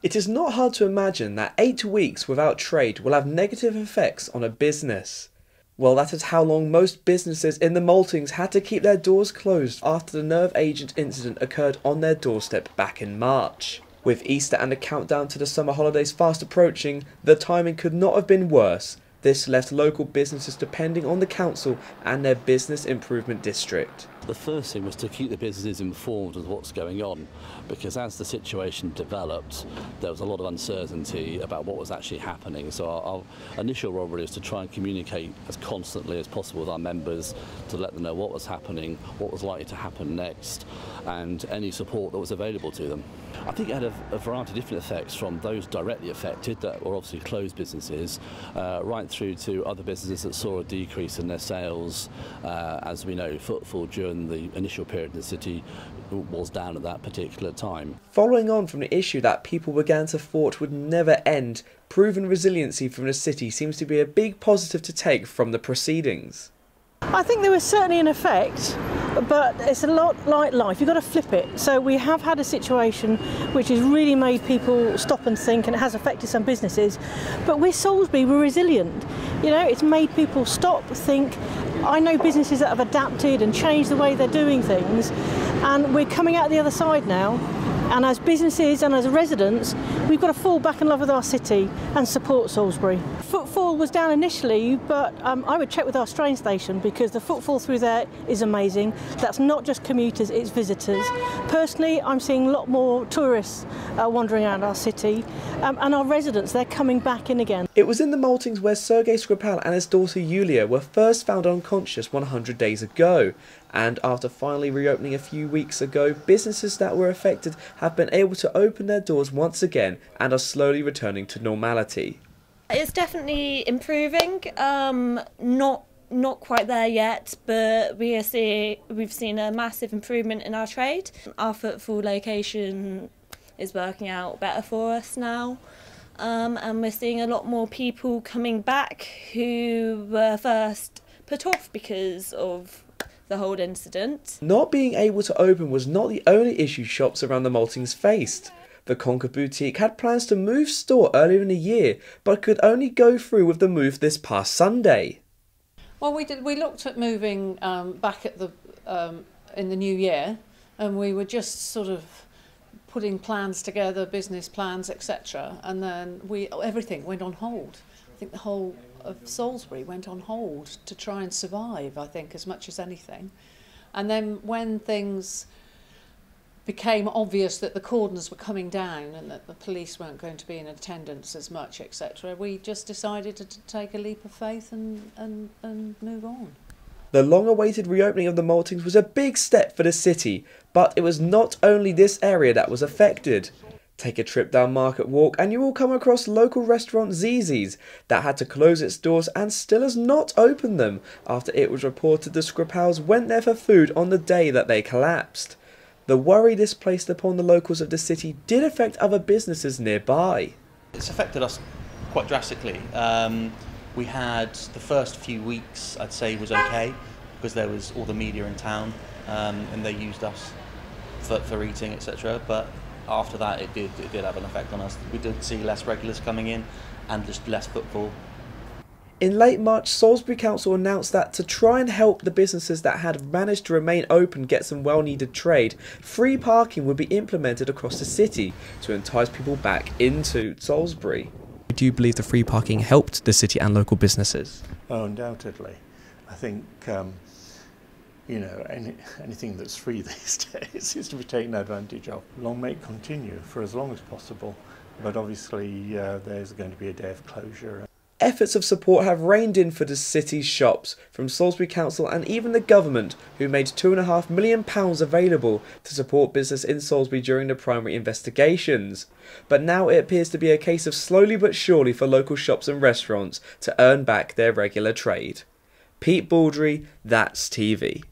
It is not hard to imagine that 8 weeks without trade will have negative effects on a business. Well, that is how long most businesses in the Maltings had to keep their doors closed after the nerve agent incident occurred on their doorstep back in March. With Easter and a countdown to the summer holidays fast approaching, the timing could not have been worse. This left local businesses depending on the council and their business improvement district. The first thing was to keep the businesses informed of what's going on, because as the situation developed, there was a lot of uncertainty about what was actually happening. So our initial role really was to try and communicate as constantly as possible with our members to let them know what was happening, what was likely to happen next, and any support that was available to them. I think it had a variety of different effects, from those directly affected, that were obviously closed businesses, right through to other businesses that saw a decrease in their sales. As we know, footfall during the initial period in the city was down at that particular time. Following on from the issue that people began to thought would never end, proven resiliency from the city seems to be a big positive to take from the proceedings. I think there was certainly an effect, but it's a lot like life. You've got to flip it. So we have had a situation which has really made people stop and think, and it has affected some businesses. But with Salisbury, we're resilient. You know, it's made people stop, think. I know businesses that have adapted and changed the way they're doing things, and we're coming out the other side now. And as businesses and as residents, we've got to fall back in love with our city and support Salisbury. Footfall was down initially, but I would check with our train station, because the footfall through there is amazing. That's not just commuters, it's visitors. Personally, I'm seeing a lot more tourists wandering around our city, and our residents, they're coming back in again. It was in the Maltings where Sergei Skripal and his daughter Yulia were first found unconscious 100 days ago. And after finally reopening a few weeks ago, businesses that were affected have been able to open their doors once again and are slowly returning to normality. It's definitely improving, not quite there yet, but we've seen a massive improvement in our trade. Our footfall location is working out better for us now, and we're seeing a lot more people coming back who were first put off because of the whole incident. Not being able to open was not the only issue shops around the Maltings faced. The Conquer boutique had plans to move store earlier in the year, but could only go through with the move this past Sunday. Well, we looked at moving back at in the new year, and we were just sort of putting plans together, business plans, etc. And then everything went on hold. I think the whole of Salisbury went on hold to try and survive, I think, as much as anything. And then when things became obvious that the cordons were coming down and that the police weren't going to be in attendance as much, etc., we just decided to take a leap of faith and move on. The long-awaited reopening of the Maltings was a big step for the city, but it was not only this area that was affected. Take a trip down Market Walk and you will come across local restaurant Zizi's that had to close its doors and still has not opened them after it was reported the Skripals went there for food on the day that they collapsed. The worry this placed upon the locals of the city did affect other businesses nearby. It's affected us quite drastically. We had the first few weeks, I'd say, was okay, because there was all the media in town and they used us for eating, etc. But after that, it did have an effect on us. We did see less regulars coming in and just less footfall. In late March, Salisbury Council announced that to try and help the businesses that had managed to remain open get some well-needed trade, free parking would be implemented across the city to entice people back into Salisbury. Do you believe the free parking helped the city and local businesses? Oh, undoubtedly. I think you know, anything that's free these days is to be taken advantage of. Long may it continue for as long as possible, but obviously there's going to be a day of closure. Efforts of support have rained in for the city's shops from Salisbury Council and even the government, who made £2.5 million available to support business in Salisbury during the primary investigations. But now it appears to be a case of slowly but surely for local shops and restaurants to earn back their regular trade. Pete Baldry, That's TV.